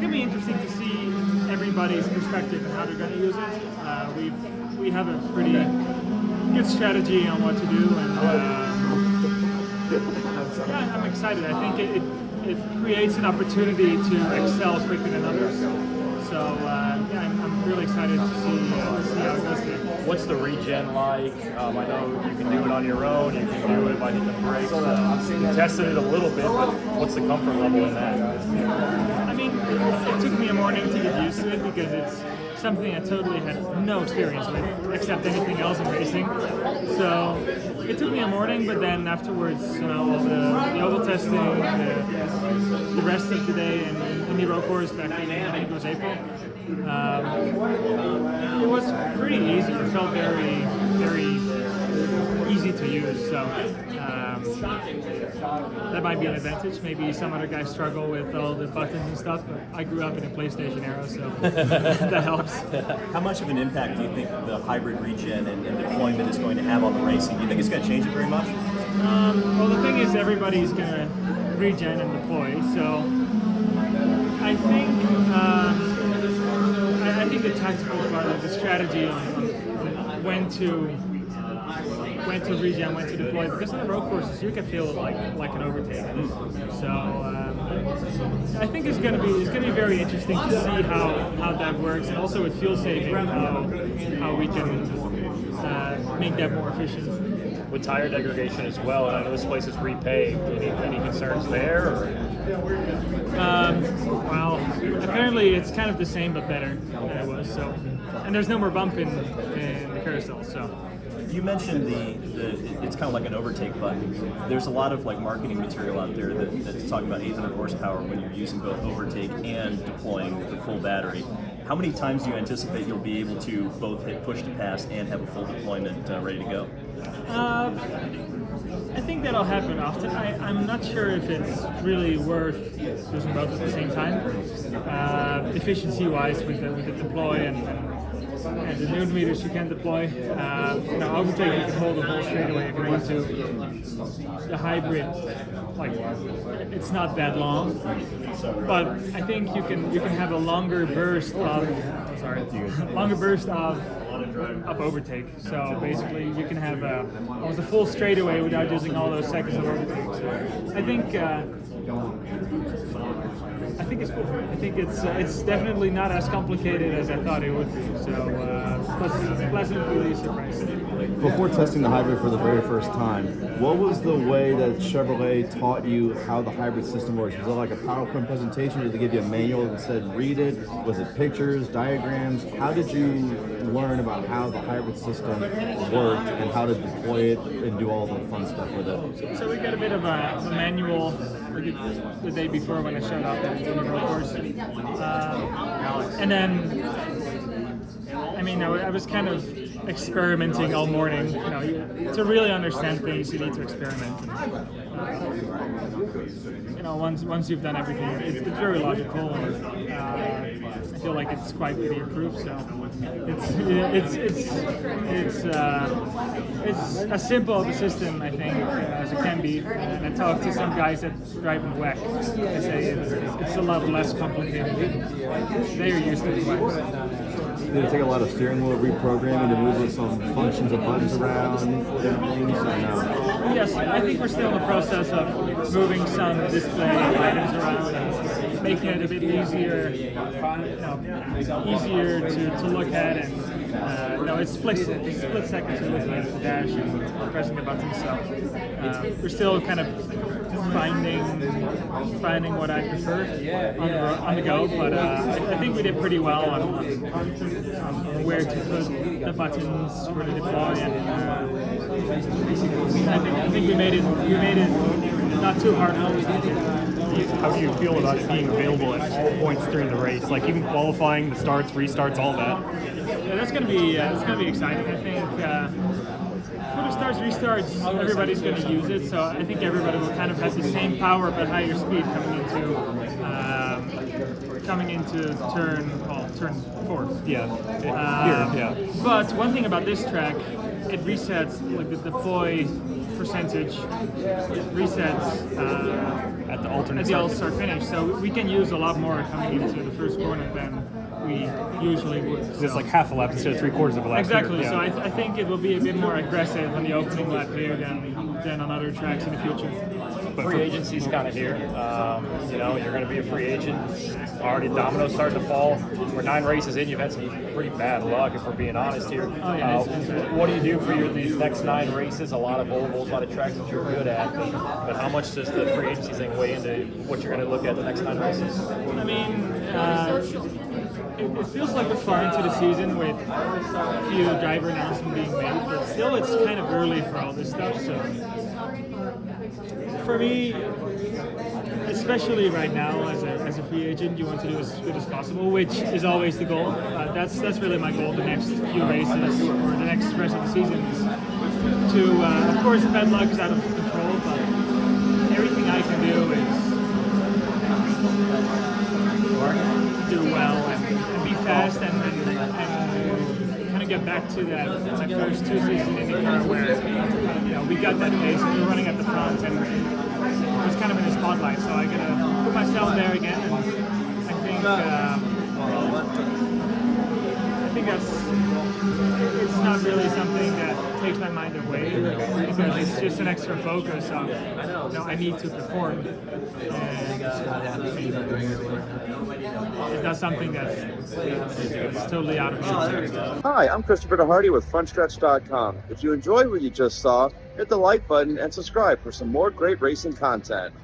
going to be interesting to see everybody's perspective and how they're going to use it. We have a pretty good strategy on what to do, and yeah, I'm excited. I think it creates an opportunity to excel quicker than others. So yeah, I'm really excited to see how it goes today. What's the regen like? I know you can do it on your own. You can do it by hitting the brakes. You tested it a little bit, but what's the comfort level in that? I mean, it took me a morning to get used to it because it's something I totally had no experience with, except anything else in racing. So it took me a morning, but then afterwards, all the oval testing, the rest of the day, and the road course back in, I think it was April, it was pretty easy. It felt very, very easy to use. So that might be an advantage. Maybe some other guys struggle with all the buttons and stuff, but I grew up in a PlayStation era, so that helps. How much of an impact do you think the hybrid regen and deployment is going to have on the racing? Do you think it's going to change it very much? Well, the thing is, everybody's going to regen and deploy, so I think the tactical part of the strategy on when to regen, when to deploy, because on the road courses you can feel it like an overtake. So I think it's going to be very interesting to see how that works, and also with fuel saving, how we can make that more efficient. With tire degradation as well, and I know this place is repaved. Any concerns there? Well, apparently it's kind of the same but better than it was. So, and there's no more bump in the carousel. So. You mentioned it's kind of like an overtake button. There's a lot of marketing material out there that's talking about 800 horsepower when you're using both overtake and deploying the full battery. How many times do you anticipate you'll be able to both hit push to pass and have a full deployment ready to go? I think that'll happen often. I'm not sure if it's really worth using both at the same time. Efficiency-wise, with the deploy and the newton meters you can deploy. Overtake you can hold the whole straightaway if you want to. The hybrid, it's not that long, but I think you can have a longer burst of overtake. So basically, you can have almost a full straightaway without using all those seconds of overtake. So I think it's cool. I think it's definitely not as complicated as I thought it would be. So pleasantly surprised. Before testing the hybrid for the very first time, what was the way that Chevrolet taught you how the hybrid system works? Was it like a PowerPoint presentation? Did they give you a manual that said read it? Was it pictures, diagrams? How did you learn about how the hybrid system worked and how to deploy it and do all the fun stuff with it? So we got a bit of a manual the day before when I showed up at the road course. And then, I was kind of experimenting all morning. To really understand things, you need to experiment. Once you've done everything, it's very logical, and I feel like it's quite video proof. So it's as simple of a system, I think, as it can be. And I talked to some guys that drive in WEC. They say it's a lot less complicated. They're used to the WEC. Did it take a lot of steering wheel reprogramming to move some functions of buttons around and things? Or no? Yes, I think we're still in the process of moving some display items around and making it a bit easier, to look at, and it's split seconds to look at the dash and pressing the buttons. So we're still kind of finding what I prefer on the go, but I think we did pretty well on where to put the buttons for the deploy, and I think we made it not too hard for us. How do you feel about it being available at all points during the race, like even qualifying, the starts, restarts, all that? Yeah, that's gonna be exciting. I think for the starts, restarts, everybody's going to use it, so I think everybody will kind of have the same power but higher speed coming into turn 4. Yeah. But one thing about this track, it resets the deploy for percentage resets At the alternate at the start. all-start finish. So we can use a lot more coming into the first corner than we usually would. So it's like half a lap instead of 3/4 of a lap. Exactly. Here. So Yeah. I think it will be a bit more aggressive on the opening lap here than on other tracks in the future. Free agency's kind of here. You know, you're going to be a free agent. Already dominoes starting to fall. We're 9 races in. You've had some pretty bad luck, if we're being honest here. Oh, yeah, it's been bad. What do you do for these next 9 races? A lot of ovals, a lot of tracks that you're good at. But how much does the free agency thing weigh into what you're going to look at the next 9 races? I mean, it feels like we're far into the season with a few driver announcements being made, but still it's kind of early for all this stuff. So for me, especially right now as a free agent, you want to do as good as possible, which is always the goal. That's really my goal the next few races or the next rest of the season is to, of course, bad luck is out of control, but everything I can do is do well and be fast and kind of get back to that my first 2 seasons in IndyCar where we got that pace and we were running at the front and it was kind of in the spotlight. So I gotta put myself there again, and I think it's not really something that takes my mind away because it's just an extra focus of I need to perform. It's not something that's totally out of control. Hi, I'm Christopher DeHardy with FrontStretch.com. If you enjoyed what you just saw, hit the like button and subscribe for some more great racing content.